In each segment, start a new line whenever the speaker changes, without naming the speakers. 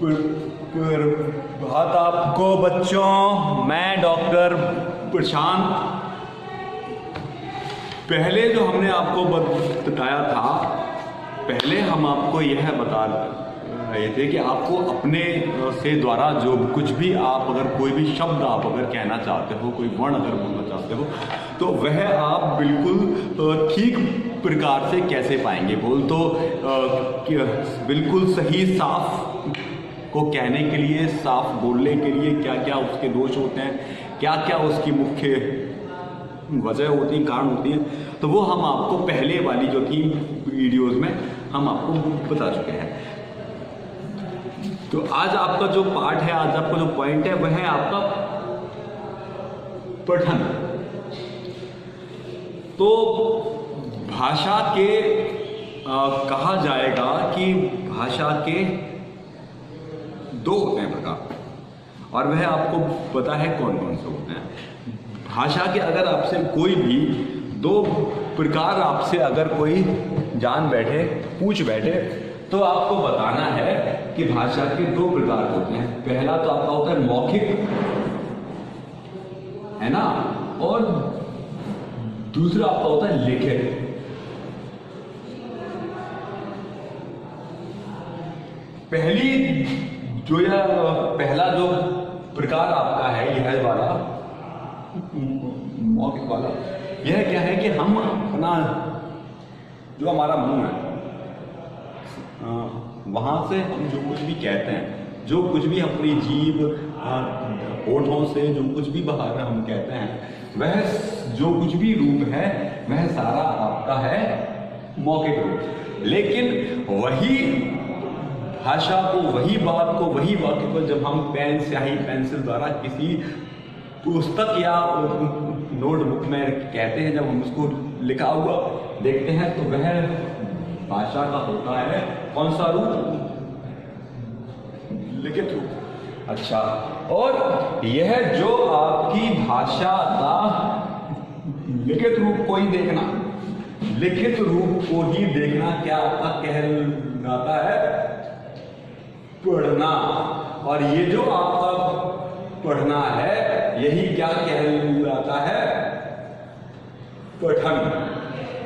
प्रभात आपको बच्चों। मैं डॉक्टर प्रशांत। पहले जो हमने आपको बताया था, पहले हम आपको यह बता रहे थे कि आपको अपने से द्वारा जो कुछ भी आप अगर कोई भी शब्द आप अगर कहना चाहते हो, कोई वर्ण अगर बोलना चाहते हो, तो वह आप बिल्कुल ठीक प्रकार से कैसे पाएंगे। बोल तो बिल्कुल सही साफ को कहने के लिए, साफ बोलने के लिए क्या क्या उसके दोष होते हैं, क्या क्या उसकी मुख्य वजह होती है, कारण होती है, तो वो हम आपको पहले वाली जो थी वीडियोस में हम आपको बता चुके हैं। तो आज आपका जो पार्ट है, आज आपका जो पॉइंट है, वह है आपका पठन। तो भाषा के कहा जाएगा कि भाषा के दो होते हैं प्रकार, और वह आपको पता है कौन कौन से होते हैं। भाषा के अगर आपसे कोई भी दो प्रकार आपसे अगर कोई जान बैठे, पूछ बैठे, तो आपको बताना है कि भाषा के दो प्रकार होते हैं। पहला तो आपका होता है मौखिक, है ना, और दूसरा आपका होता है लिखित। पहला जो प्रकार आपका है, यह वाला मौखिक वाला, यह क्या है कि हम अपना जो हमारा मुंह है, वहां से हम जो कुछ भी कहते हैं, जो कुछ भी अपनी जीभ होठों से जो कुछ भी बाहर हम कहते हैं, वह जो कुछ भी रूप है वह सारा आपका है मौखिक रूप। लेकिन वही भाषा को, वही बात को, वही वाक्य को जब हम पेन, स्याही, पेंसिल द्वारा किसी पुस्तक या नोटबुक में कहते हैं, जब हम उसको लिखा हुआ देखते हैं, तो वह भाषा का होता है कौन सा रूप? लिखित रूप। अच्छा, और यह जो आपकी भाषा का लिखित रूप को ही देखना, लिखित रूप को ही देखना क्या आपका कहलाता है? पढ़ना। और ये जो आपका पढ़ना है, यही क्या कहलाता है? पठन।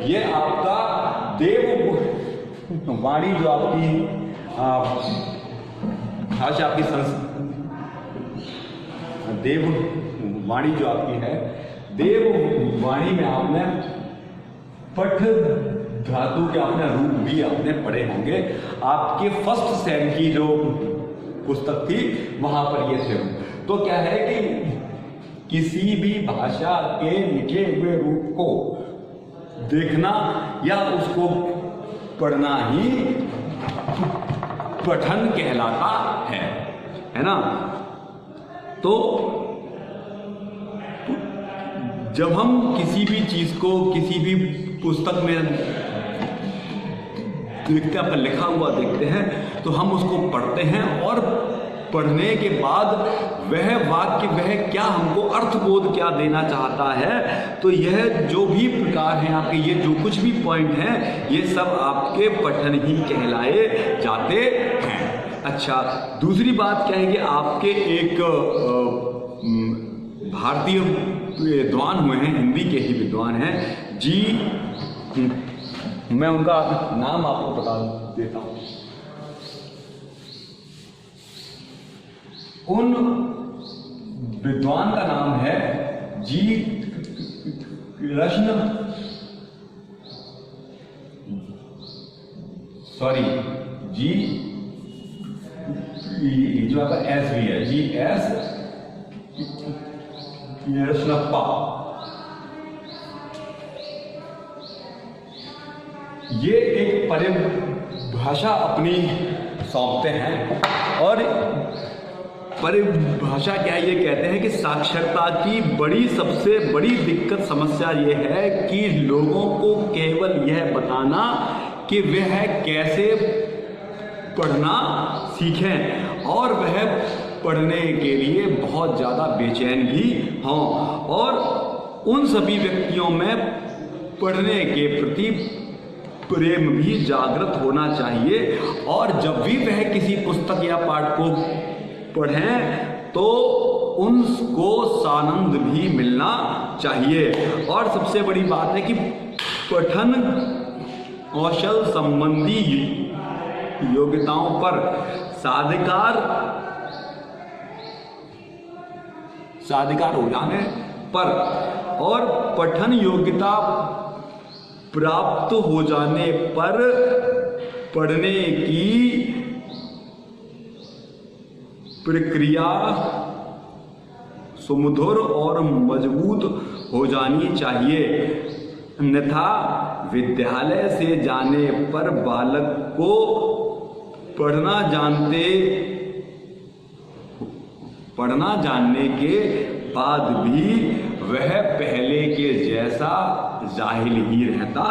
ये आपका देव वाणी, जो आपकी भाषा, आपकी देव वाणी जो आपकी है, देव वाणी में आपने पठ धातु के आपने रूप भी आपने पढ़े होंगे। आपके फर्स्ट सेम की जो पुस्तक थी वहां पर ये थे। तो क्या है कि किसी भी भाषा के लिखे हुए रूप को देखना या उसको पढ़ना ही पठन कहलाता है ना। तो जब हम किसी भी चीज को किसी भी पुस्तक में देखते हैं, लिखा हुआ देखते हैं, तो हम उसको पढ़ते हैं, और पढ़ने के बाद वह वाक्य, वह क्या हमको अर्थबोध क्या देना चाहता है, तो यह जो भी प्रकार हैं आपके, ये जो कुछ भी पॉइंट हैं, ये सब आपके पठन ही कहलाए जाते हैं। अच्छा, दूसरी बात क्या है कि आपके एक भारतीय विद्वान हुए हैं, हिंदी के ही विद्वान हैं जी, मैं उनका नाम आपको बता देता हूं। उन विद्वान का नाम है जी कृष्ण, सॉरी जी, जो आपका एस भी है, जी एस कृष्णप्पा। ये एक परिभाषा अपनी सौंपते हैं, और परिभाषा क्या है? ये कहते हैं कि साक्षरता की सबसे बड़ी दिक्कत, समस्या ये है कि लोगों को केवल यह बताना कि वह कैसे पढ़ना सीखें, और वह पढ़ने के लिए बहुत ज़्यादा बेचैन भी हों, और उन सभी व्यक्तियों में पढ़ने के प्रति प्रेम भी जागृत होना चाहिए। और जब भी वह किसी पुस्तक या पाठ को पढ़ें तो उनको सानंद भी मिलना चाहिए। और सबसे बड़ी बात है कि पठन कौशल संबंधी योग्यताओं पर साधिकार हो जाने पर और पठन योग्यता प्राप्त हो जाने पर पढ़ने की प्रक्रिया सुमधुर और मजबूत हो जानी चाहिए। अन्यथा विद्यालय से जाने पर बालक को पढ़ना जानने के बाद भी वह पहले के जैसा जाहिल ही रहता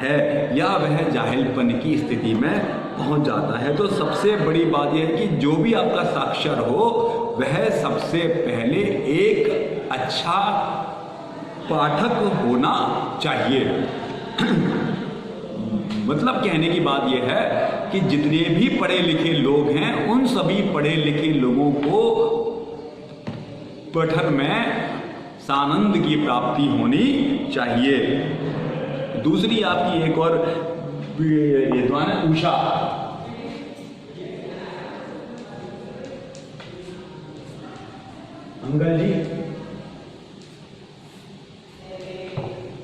है या वह जाहिलपन की स्थिति में पहुंच जाता है। तो सबसे बड़ी बात यह है कि जो भी आपका साक्षर हो वह सबसे पहले एक अच्छा पाठक होना चाहिए। मतलब कहने की बात यह है कि जितने भी पढ़े लिखे लोग हैं उन सभी पढ़े लिखे लोगों को पठन में सानंद की प्राप्ति होनी चाहिए। दूसरी आपकी एक और विद्वान है उषा। अंकल जी,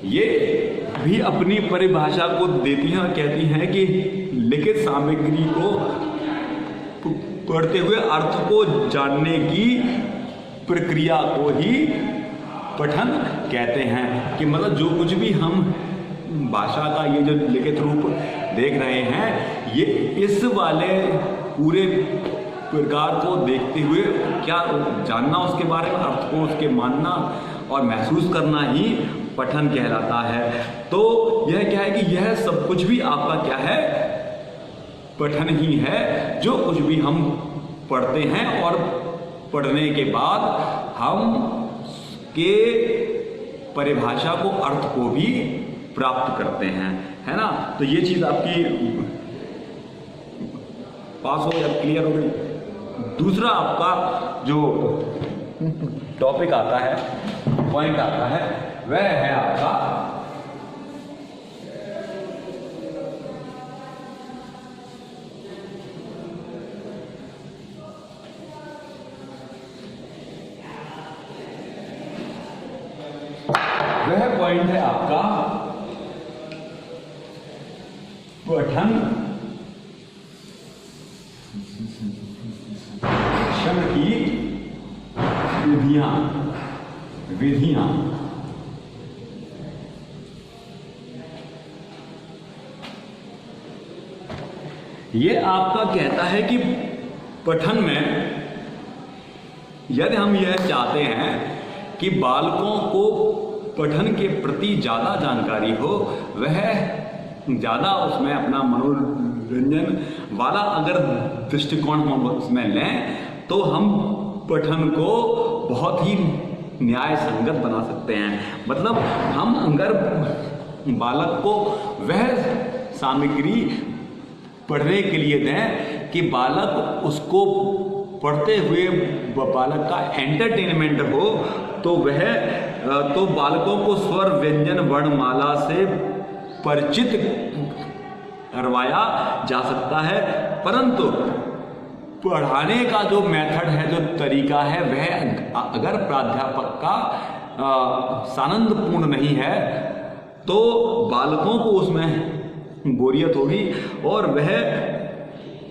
ये भी अपनी परिभाषा को देती हैं और कहती हैं कि लिखित सामग्री को पढ़ते हुए अर्थ को जानने की प्रक्रिया को ही पठन कहते हैं। कि मतलब जो कुछ भी हम भाषा का ये जो लिखित रूप देख रहे हैं ये इस वाले पूरे प्रकार को देखते हुए क्या जानना, उसके बारे में अर्थ को उसके मानना और महसूस करना ही पठन कहलाता है। तो यह क्या है कि यह सब कुछ भी आपका क्या है, पठन ही है। जो कुछ भी हम पढ़ते हैं और पढ़ने के बाद हम के परिभाषा को, अर्थ को भी प्राप्त करते हैं, है ना। तो ये चीज आपकी पास हो या क्लियर हो गई। दूसरा आपका जो टॉपिक आता है, पॉइंट आता है, वह है आपका पॉइंट है आपका पठन की विधियां। ये आपका कहता है कि पठन में यदि हम यह चाहते हैं कि बालकों को पठन के प्रति ज़्यादा जानकारी हो, वह ज़्यादा उसमें अपना मनोरंजन वाला अगर दृष्टिकोण हम उसमें लें तो हम पठन को बहुत ही न्याय संगत बना सकते हैं। मतलब हम अगर बालक को वह सामग्री पढ़ने के लिए दें कि बालक उसको पढ़ते हुए बालक का एंटरटेनमेंट हो, तो बालकों को स्वर व्यंजन वर्णमाला से परिचित करवाया जा सकता है। परंतु पढ़ाने का जो मेथड है, जो तरीका है, वह अगर प्राध्यापक का सानंदपूर्ण नहीं है तो बालकों को उसमें बोरियत होगी और वह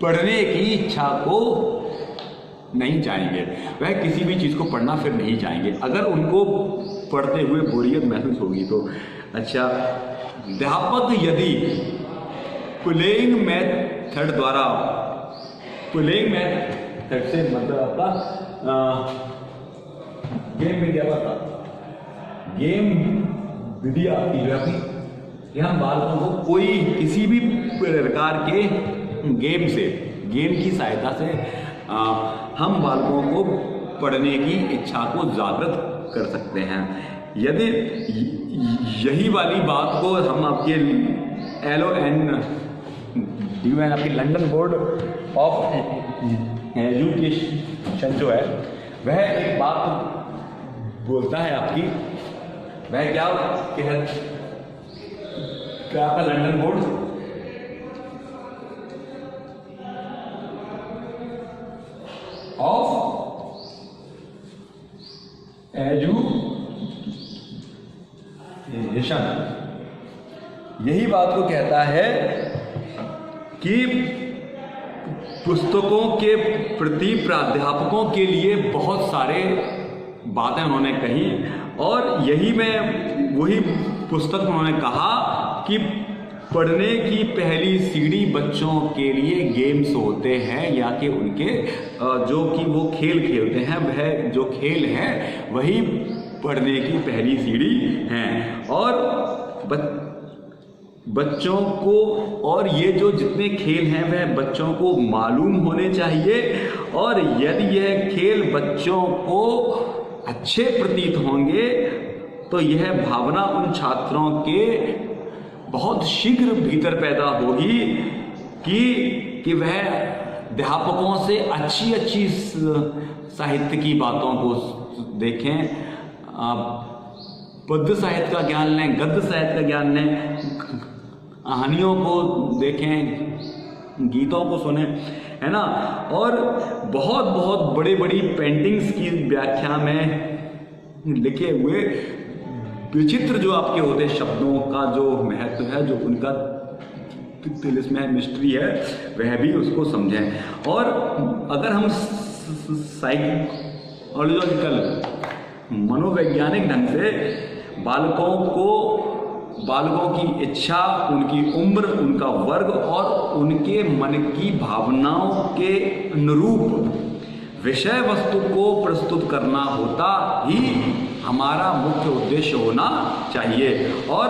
पढ़ने की इच्छा को नहीं चाहेंगे, वह किसी भी चीज़ को पढ़ना फिर नहीं चाहेंगे अगर उनको पढ़ते हुए बोरियत महसूस होगी तो। अच्छा, अध्यापक यदि प्लेइंग मेथड द्वारा, प्लेइंग मेथड से मतलब आपका गेम विद्या का, गेम विद्या की हम बालकों को कोई किसी भी प्रकार के गेम की सहायता से हम बालकों को पढ़ने की इच्छा को जागृत कर सकते हैं। यदि यही वाली बात को हम आपके LONDUN आपकी लंदन बोर्ड ऑफ एजुकेशन जो है वह एक बात बोलता है आपकी, वह क्या आपका लंदन बोर्ड ऑफ एजुकेशन यही बात को कहता है कि पुस्तकों के प्रति प्राध्यापकों के लिए बहुत सारे बातें उन्होंने कही, और यही में वही पुस्तक में उन्होंने कहा कि पढ़ने की पहली सीढ़ी बच्चों के लिए गेम्स होते हैं, या कि उनके जो कि वो खेल खेलते हैं, वह जो खेल है वही पढ़ने की पहली सीढ़ी है। और बच्चों को, और ये जो जितने खेल हैं वह बच्चों को मालूम होने चाहिए, और यदि यह खेल बच्चों को अच्छे प्रतीत होंगे तो यह भावना उन छात्रों के बहुत शीघ्र भीतर पैदा होगी कि वह अध्यापकों से अच्छी अच्छी साहित्य की बातों को देखें, पद्य साहित्य का ज्ञान लें, गद्य साहित्य का ज्ञान लें, कहानियों को देखें, गीतों को सुने, है ना। और बहुत बहुत बड़ी बड़ी पेंटिंग्स की व्याख्या में लिखे हुए विचित्र जो आपके होते शब्दों का जो महत्व है, जो उनका तिलिस्म है, मिस्ट्री है, वह भी उसको समझें। और अगर हम साइकोलॉजिकल मनोवैज्ञानिक ढंग से बालकों की इच्छा, उनकी उम्र, उनका वर्ग और उनके मन की भावनाओं के अनुरूप विषय वस्तु को प्रस्तुत करना होता ही हमारा मुख्य उद्देश्य होना चाहिए। और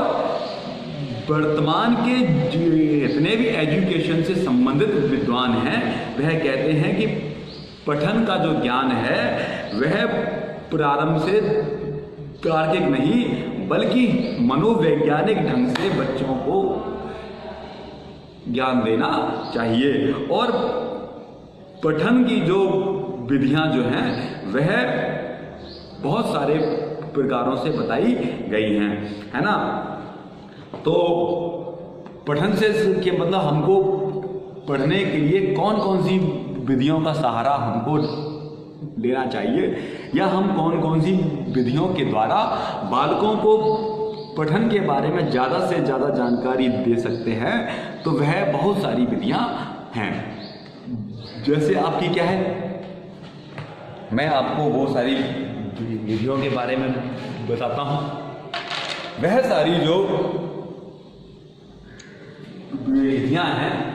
वर्तमान के जितने भी एजुकेशन से संबंधित विद्वान हैं वह कहते हैं कि पठन का जो ज्ञान है वह प्रारंभ से तार्किक नहीं बल्कि मनोवैज्ञानिक ढंग से बच्चों को ज्ञान देना चाहिए। और पठन की जो विधियां जो हैं वह बहुत सारे प्रकारों से बताई गई हैं, है ना। तो पठन से के मतलब हमको पढ़ने के लिए कौन कौन सी विधियों का सहारा हमको लेना चाहिए, या हम कौन कौन सी विधियों के द्वारा बालकों को पठन के बारे में ज़्यादा से ज़्यादा जानकारी दे सकते हैं। तो वह बहुत सारी विधियां हैं। जैसे आपकी क्या है, मैं आपको वो सारी विधियों के बारे में बताता हूँ। वह सारी जो विधियां हैं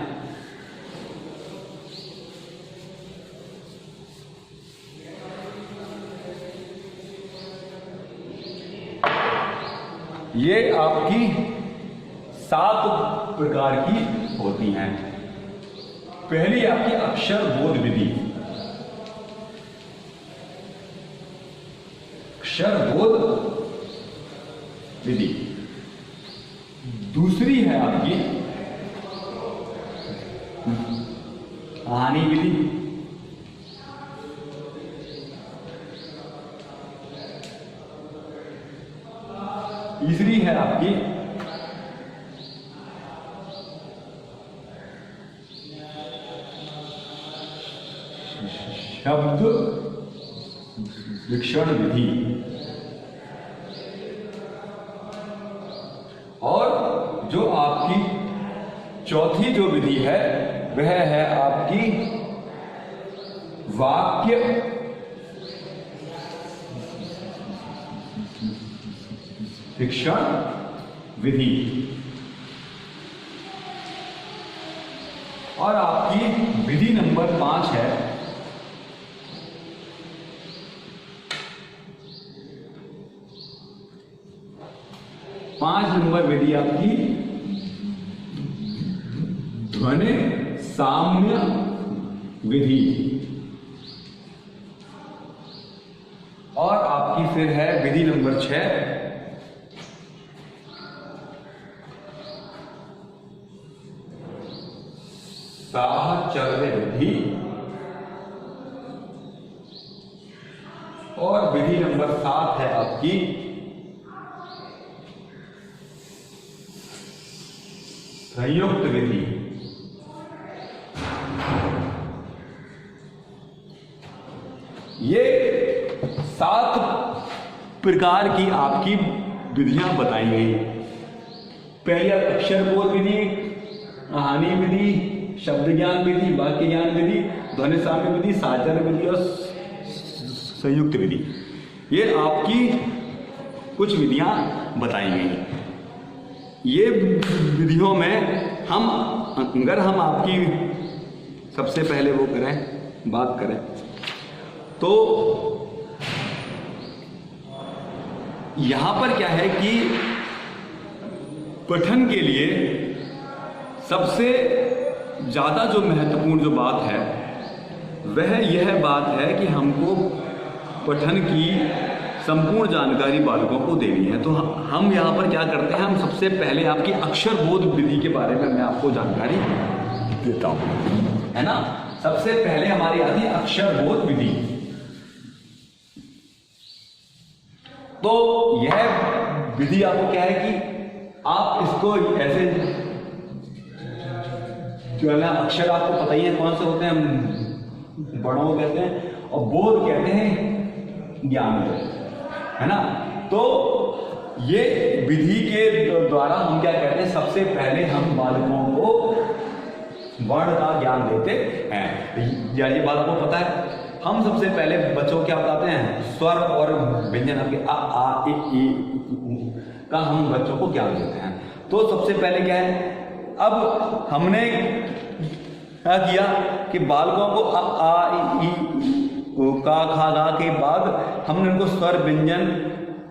ये आपकी 7 प्रकार की होती हैं। पहली आपकी अक्षर बोध विधि, अक्षर बोध विधि। दूसरी है आपकी कहानी विधि। तीसरी है आपकी शब्द विक्षण विधि। और जो आपकी चौथी जो विधि है वह है आपकी वाक्य शिक्षण विधि। और आपकी विधि नंबर 5 है नंबर विधि आपकी ध्वनि साम्य विधि। और आपकी फिर है विधि नंबर 6 साहचर्य विधि, और विधि नंबर 7 है आपकी संयुक्त विधि। ये 7 प्रकार की आपकी विधियां बताई गई। पहली अक्षर बोध विधि, कहानी विधि, शब्द ज्ञान विधि, वाक्य ज्ञान विधि, ध्वनि साम्य विधि, साहचर्य विधि और संयुक्त विधि। ये आपकी कुछ विधियां बताई गई। ये विधियों में हम अगर हम आपकी सबसे पहले वो करें, बात करें तो यहां पर क्या है कि पठन के लिए सबसे ज़्यादा जो महत्वपूर्ण जो बात है वह यह बात है कि हमको पठन की संपूर्ण जानकारी बालकों को देनी है। तो हम यहाँ पर क्या करते हैं, हम सबसे पहले आपकी अक्षर बोध विधि के बारे में मैं आपको जानकारी देता हूँ, है ना। सबसे पहले हमारी आती है अक्षर बोध विधि। तो यह विधि आपको क्या है कि आप इसको ऐसे जो है ना, अक्षर आपको पता ही है कौन से होते हैं, वर्णों को कहते हैं, और बोध कहते हैं ज्ञान को, है ना। तो ये विधि के द्वारा हम क्या कहते हैं, सबसे पहले हम बालकों को वर्ण का ज्ञान देते हैं। या ये बात आपको पता है, हम सबसे पहले बच्चों को क्या बताते हैं, स्वर और व्यंजन आपके आ इ ई का हम बच्चों को ज्ञान देते हैं। तो सबसे पहले क्या है, अब हमने क्या किया कि बालकों को आ इ ई का खा गा के बाद हमने उनको स्वर व्यंजन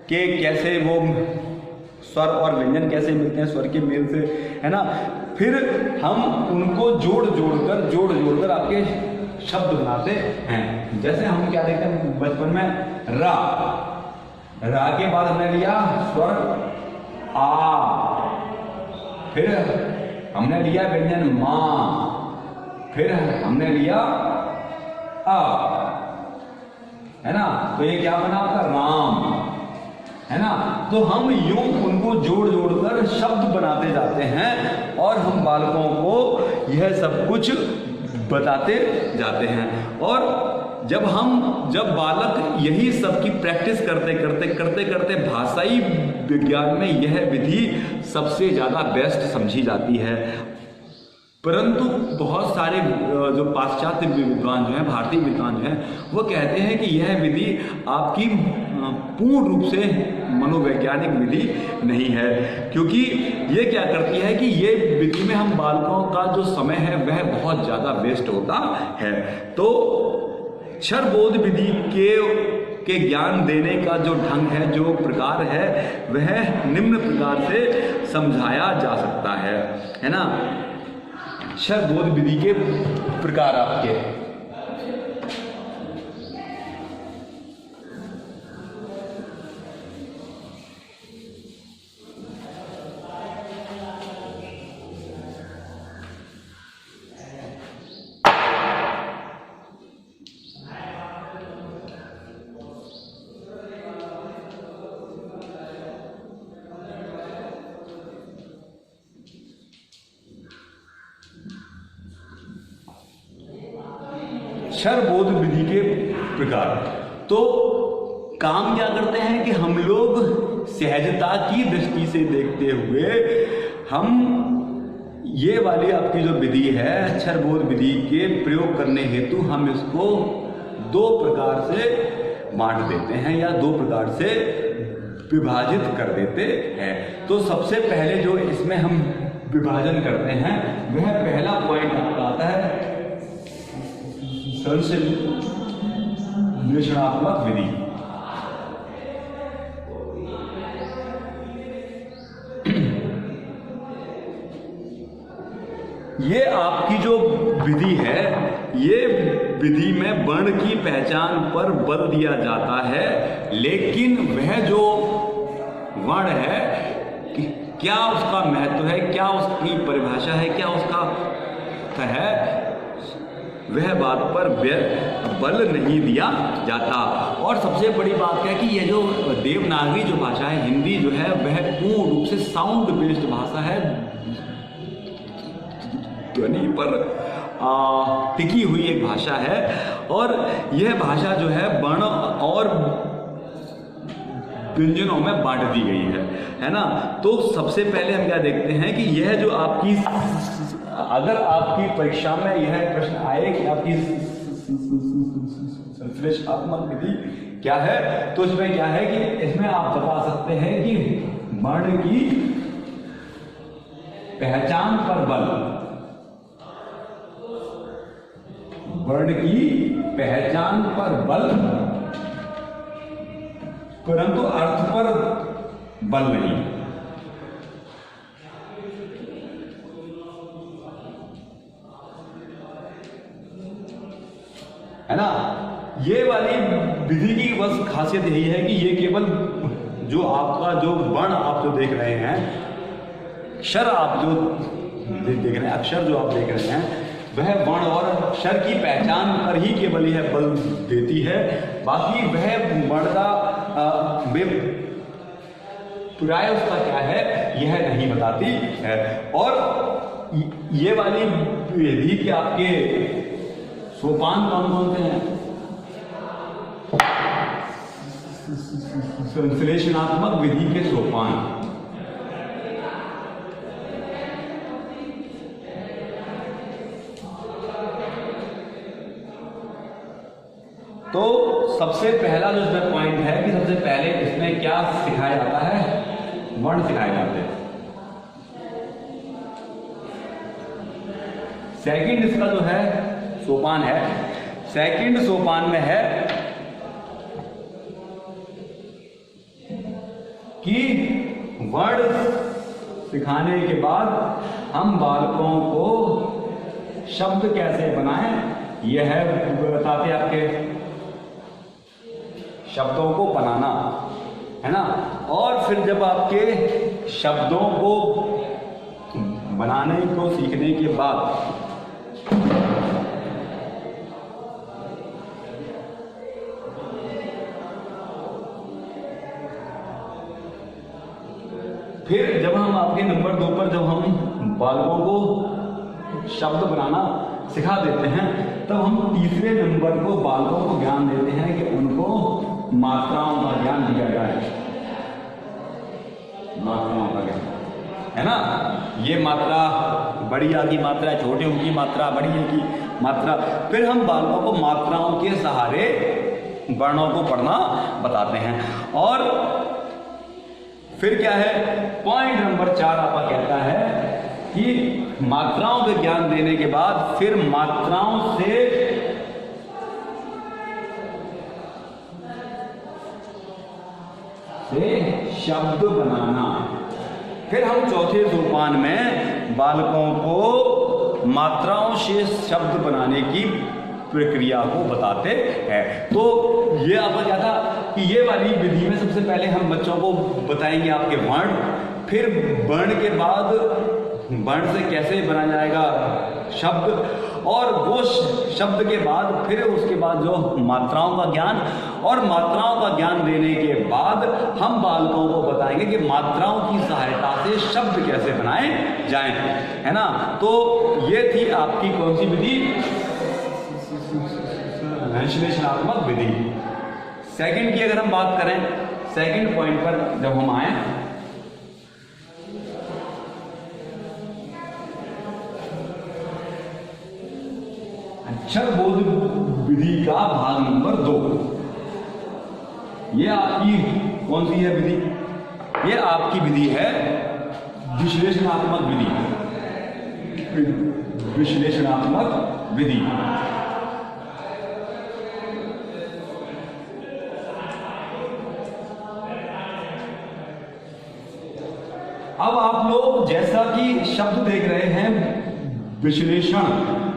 के कैसे वो स्वर और व्यंजन कैसे मिलते हैं, स्वर के मेल से, है ना। फिर हम उनको जोड़ जोड़कर आपके शब्द बनाते हैं। जैसे हम क्या देखते हैं बचपन में, रा के बाद हमने लिया स्वर आ, फिर हमने लिया व्यंजन मा, फिर हमने लिया आ, है ना। तो ये क्या बना आपका राम, है ना। तो हम यूं उनको जोड़कर शब्द बनाते जाते हैं और हम बालकों को यह सब कुछ बताते जाते हैं। और जब बालक यही सब की प्रैक्टिस करते भाषाई विज्ञान में यह विधि सबसे ज़्यादा बेस्ट समझी जाती है। परंतु बहुत सारे जो पाश्चात्य विद्वान जो हैं, भारतीय विद्वान जो हैं, वो कहते हैं कि यह विधि आपकी पूर्ण रूप से मनोवैज्ञानिक विधि नहीं है, क्योंकि ये क्या करती है कि ये विधि में हम बालकों का जो समय है वह बहुत ज़्यादा वेस्ट होता है। तो अक्षरबोध विधि के ज्ञान देने का जो ढंग है, जो प्रकार है, वह निम्न प्रकार से समझाया जा सकता है ना। अक्षरबोध विधि के प्रकार आपके अक्षरबोध विधि के प्रकार। तो काम क्या करते हैं कि हम लोग सहजता की दृष्टि से देखते हुए हम ये वाली आपकी जो विधि है अक्षरबोध विधि के प्रयोग करने हेतु हम इसको दो प्रकार से बांट देते हैं या दो प्रकार से विभाजित कर देते हैं। तो सबसे पहले जो इसमें हम विभाजन करते हैं वह पहला पॉइंट आपका आता है विश्लेषणात्मक विधि। ये आपकी जो विधि है, ये विधि में वर्ण की पहचान पर बल दिया जाता है, लेकिन वह जो वर्ण है क्या उसका महत्व है, क्या उसकी परिभाषा है, क्या उसका है वह बात पर बल नहीं दिया जाता। और सबसे बड़ी बात क्या है कि ये जो देवनागरी जो भाषा है हिंदी जो है वह पूर्ण रूप से साउंड बेस्ड भाषा है, ध्वनि पर टिकी हुई एक भाषा है। और यह भाषा जो है वर्ण और व्यंजनों में बांट दी गई है ना। तो सबसे पहले हम क्या देखते हैं कि यह जो आपकी, अगर आपकी परीक्षा में यह प्रश्न आए कि आपकी संश्लेषणात्मक विधि क्या है, तो इसमें क्या है कि इसमें आप बता सकते हैं कि वर्ण की पहचान पर बल, वर्ण की पहचान पर बल परंतु अर्थ पर बल नहीं। है ना। ये वाली विधि की बस खासियत यही है कि ये केवल जो आपका जो वर्ण आप जो देख रहे हैं, अक्षर आप जो देख रहे हैं, अक्षर जो आप देख रहे हैं, वह वर्ण और अक्षर की पहचान पर ही केवल यह बल देती है। बाकी वह वर्ण का प्राय उसका क्या है यह नहीं बताती है। और ये वाली विधि के आपके सोपान कौन कौन से हैं? संश्लेषणात्मक विधि के सोपान। तो सबसे पहला जो इसमें पॉइंट है कि सबसे पहले इसमें क्या सिखाया जाता है? वर्ण सिखाए जाते हैं। सेकंड इसका जो है सोपान है, सेकंड सोपान में है कि वर्ण सिखाने के बाद हम बालकों को शब्द कैसे बनाएं, यह है बताते आपके शब्दों को बनाना, है ना। और फिर जब आपके शब्दों को बनाने को सीखने के बाद फिर जब हम आपके नंबर 2 पर जब हम बालकों को शब्द बनाना सिखा देते हैं, तब हम तीसरे नंबर को बालकों को ज्ञान देते हैं कि उनको मात्राओं का ज्ञान दिया जाए। मात्राओं का ज्ञान, है ना। ये मात्रा बड़ी आ की मात्रा, छोटे ऊ की मात्रा, बड़ी ए की मात्रा। फिर हम बालकों को मात्राओं के सहारे वर्णों को पढ़ना बताते हैं। और फिर क्या है, पॉइंट नंबर 4 आपका कहता है कि मात्राओं के ज्ञान देने के बाद फिर मात्राओं से शब्द बनाना। फिर हम चौथे सोपान में बालकों को मात्राओं से शब्द बनाने की प्रक्रिया को बताते हैं। तो ये आपका क्या था कि ये वाली विधि में सबसे पहले हम बच्चों को बताएंगे आपके वर्ण, फिर वर्ण के बाद वर्ण से कैसे बना जाएगा शब्द, और वो शब्द के बाद फिर उसके बाद जो मात्राओं का ज्ञान, और मात्राओं का ज्ञान देने के बाद हम बालकों को बताएंगे कि मात्राओं की सहायता से शब्द कैसे बनाए जाएं, है ना। तो ये थी आपकी कौन सी विधि? संश्लेषणात्मक विधि। सेकंड की अगर हम बात करें, सेकंड पॉइंट पर जब हम आए, अक्षर बोध विधि का भाग नंबर 2। ये आपकी कौन सी है विधि? ये आपकी विधि है विश्लेषणात्मक विधि। विश्लेषणात्मक विधि। अब आप लोग जैसा कि शब्द देख रहे हैं विश्लेषण,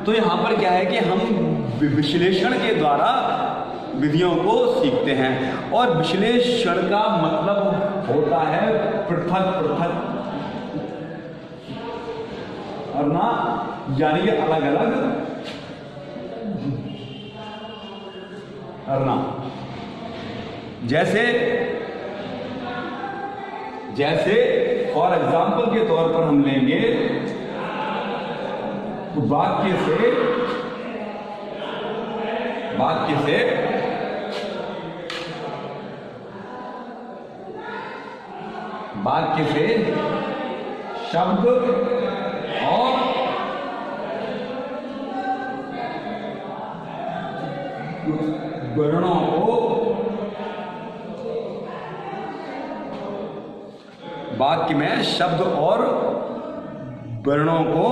तो यहां पर क्या है कि हम विश्लेषण के द्वारा विधियों को सीखते हैं। और विश्लेषण का मतलब होता है पृथक पृथक करना यानी कि अलग अलग करना। जैसे फॉर एग्जाम्पल के तौर पर हम लेंगे तो वाक्य से शब्द और वर्णों को वाक्य में शब्द और वर्णों को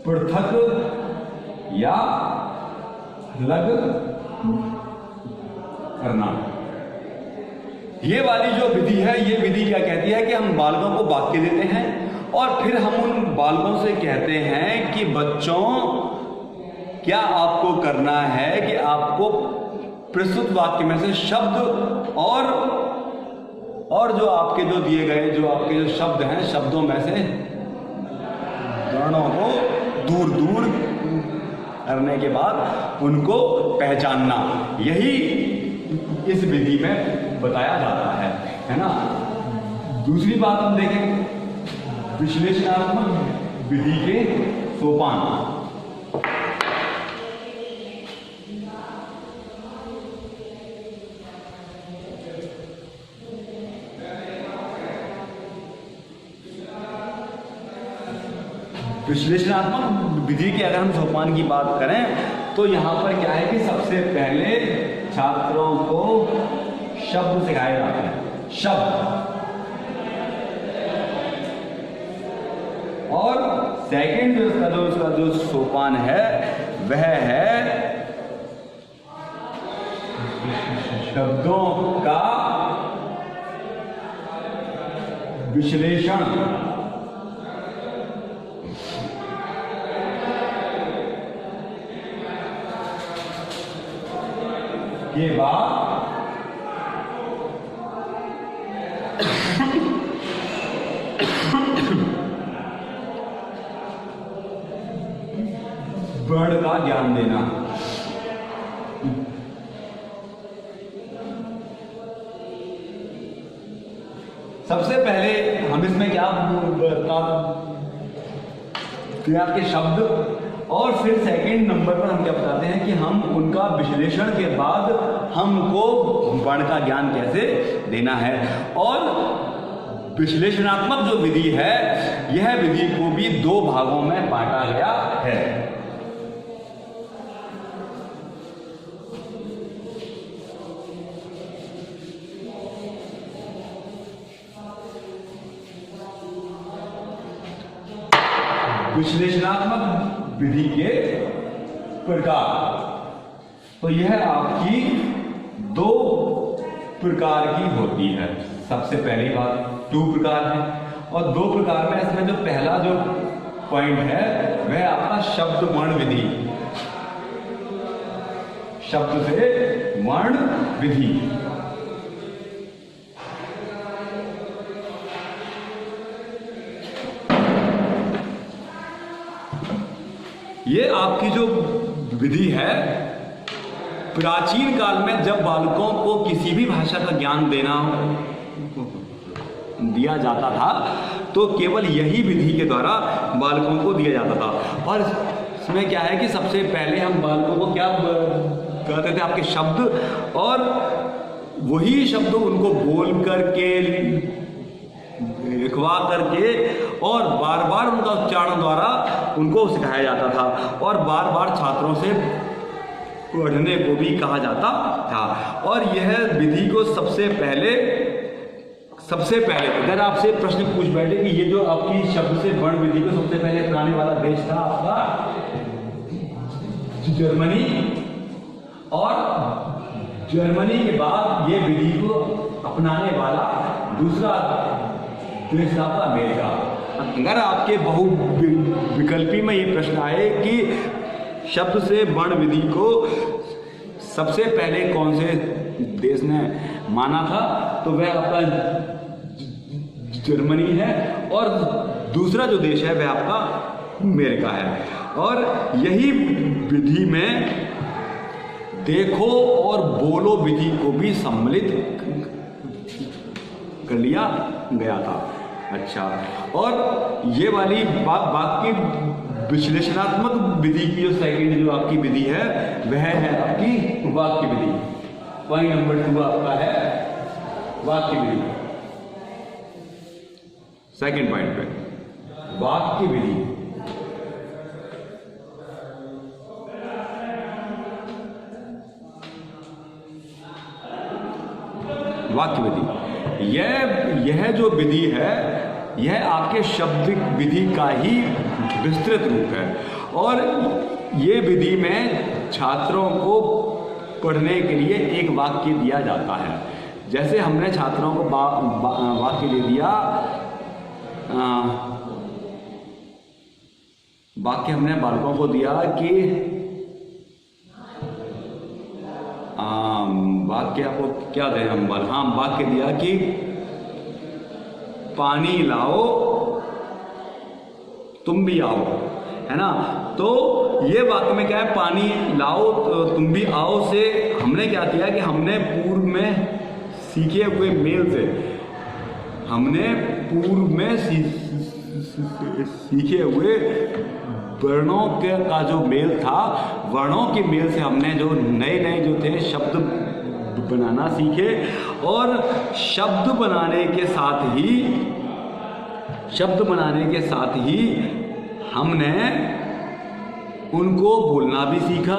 पृथक या अलग करना। ये वाली जो विधि है, ये विधि क्या कहती है कि हम बालकों को वाक्य देते हैं और फिर हम उन बालकों से कहते हैं कि बच्चों क्या आपको करना है कि आपको प्रस्तुत वाक्य में से शब्द और जो आपके जो दिए गए जो आपके जो शब्द हैं, शब्दों में से वर्णों को दूर दूर करने के बाद उनको पहचानना, यही इस विधि में बताया जाता है ना। दूसरी बात हम देखें विश्लेषणात्मक विधि के सोपान। विश्लेषणात्मक विधि के अगर हम सोपान की बात करें तो यहाँ पर क्या है कि सबसे पहले छात्रों को शब्द सिखाए जाते हैं, शब्द, और सेकंड जो उसका जो सोपान है वह है शब्दों का विश्लेषण के बाद वर्ण का ज्ञान देना। सबसे पहले हम इसमें क्या आपके शब्द, और फिर सेकंड नंबर पर हम क्या बताते हैं कि हम उनका विश्लेषण के बाद हमको वर्ण का ज्ञान कैसे देना है। और विश्लेषणात्मक जो विधि है, यह विधि को भी दो भागों में बांटा गया है। विश्लेषणात्मक विधि के प्रकार, तो यह आपकी दो प्रकार की होती है। सबसे पहली बात 2 प्रकार है, और 2 प्रकार में इसमें जो पहला जो पॉइंट है वह आपका शब्द वर्ण विधि, शब्द से वर्ण विधि। ये आपकी जो विधि है, प्राचीन काल में जब बालकों को किसी भी भाषा का ज्ञान दिया जाता था तो केवल यही विधि के द्वारा बालकों को दिया जाता था। और इसमें क्या है कि सबसे पहले हम बालकों को क्या कहते थे, आपके शब्द, और वही शब्द उनको बोल करके, लिखवा करके और बार बार उनका उच्चारण द्वारा उनको सिखाया जाता था, और बार बार छात्रों से पढ़ने को भी कहा जाता था। और यह विधि को सबसे पहले अगर आपसे प्रश्न पूछ बैठे कि ये जो आपकी शब्द से वर्ण विधि को सबसे पहले अपनाने वाला देश था आपका जर्मनी, और जर्मनी के बाद ये विधि को अपनाने वाला दूसरा देश था आपका अमेरिका। अगर आपके बहु विकल्पी में ये प्रश्न आए कि शब्द से वर्ण विधि को सबसे पहले कौन से देश ने माना था, तो वह आपका जर्मनी है। और दूसरा जो देश है वह आपका अमेरिका है। और यही विधि में देखो और बोलो विधि को भी सम्मिलित कर लिया गया था। अच्छा, और ये वाली वाक्य विश्लेषणात्मक विधि की जो सेकंड जो आपकी विधि है वह है आपकी वाक्य विधि। पॉइंट नंबर 2 आपका है वाक्य विधि। सेकंड पॉइंट पे वाक्य विधि। वाक्य विधि यह जो विधि है यह आपके शब्द विधि का ही विस्तृत रूप है। और ये विधि में छात्रों को पढ़ने के लिए एक वाक्य दिया जाता है। जैसे हमने छात्रों को वाक्य दे दिया, वाक्य हमने बालकों को दिया कि वाक्य आपको क्या दें हम वाक्य दिया कि पानी लाओ तुम भी आओ, है ना। तो ये वाक्य में क्या है, पानी लाओ तो तुम भी आओ से हमने क्या किया कि हमने पूर्व में सीखे हुए मेल से, हमने पूर्व में सीखे हुए वर्णों का जो मेल था, वर्णों के मेल से हमने जो नए जो थे शब्द बनाना सीखे। और शब्द बनाने के साथ ही हमने उनको बोलना भी सीखा।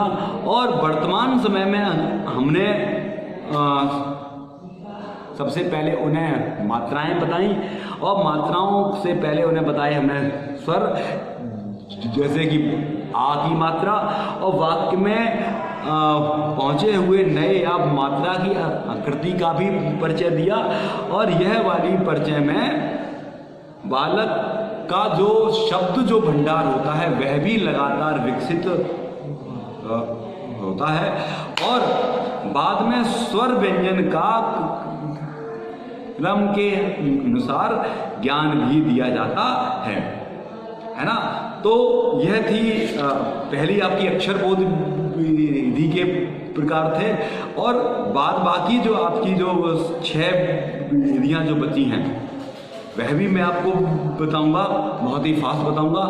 और वर्तमान समय में हमने सबसे पहले उन्हें मात्राएं बताई, और मात्राओं से पहले उन्हें बताए हमने स्वर, जैसे कि आ की मात्रा। और वाक्य में पहुंचे हुए नए या मात्रा की आकृति का भी परिचय दिया। और यह वाली परिचय में बालक का जो शब्द जो भंडार होता है वह भी लगातार विकसित होता है। और बाद में स्वर व्यंजन का क्रम के अनुसार ज्ञान भी दिया जाता है ना। तो यह थी पहली आपकी अक्षर बोध विधि के प्रकार थे। और बाद बाकी जो आपकी जो 6 विधियां जो बची हैं वह भी मैं आपको बताऊंगा, बहुत ही फास्ट बताऊंगा।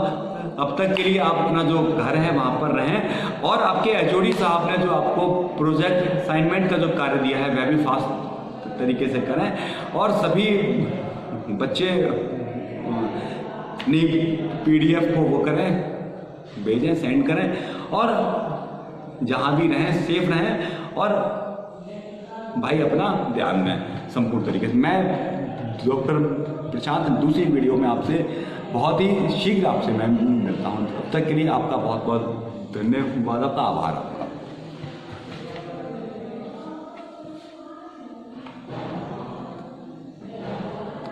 अब तक के लिए आप अपना जो घर है वहाँ पर रहें। और आपके एचओडी साहब ने जो आपको प्रोजेक्ट असाइनमेंट का जो कार्य दिया है वह भी फास्ट तरीके से करें। और सभी बच्चे अपनी PDF को वो करें, भेजें, सेंड करें। और जहाँ भी रहें सेफ रहें, और भाई अपना ध्यान दें संपूर्ण तरीके से। मैं डॉक्टर प्रशांत दूसरी वीडियो में आपसे बहुत ही शीघ्र आपसे मैं मिलता हूँ। तब तक के लिए आपका बहुत बहुत धन्यवाद, आपका आभार।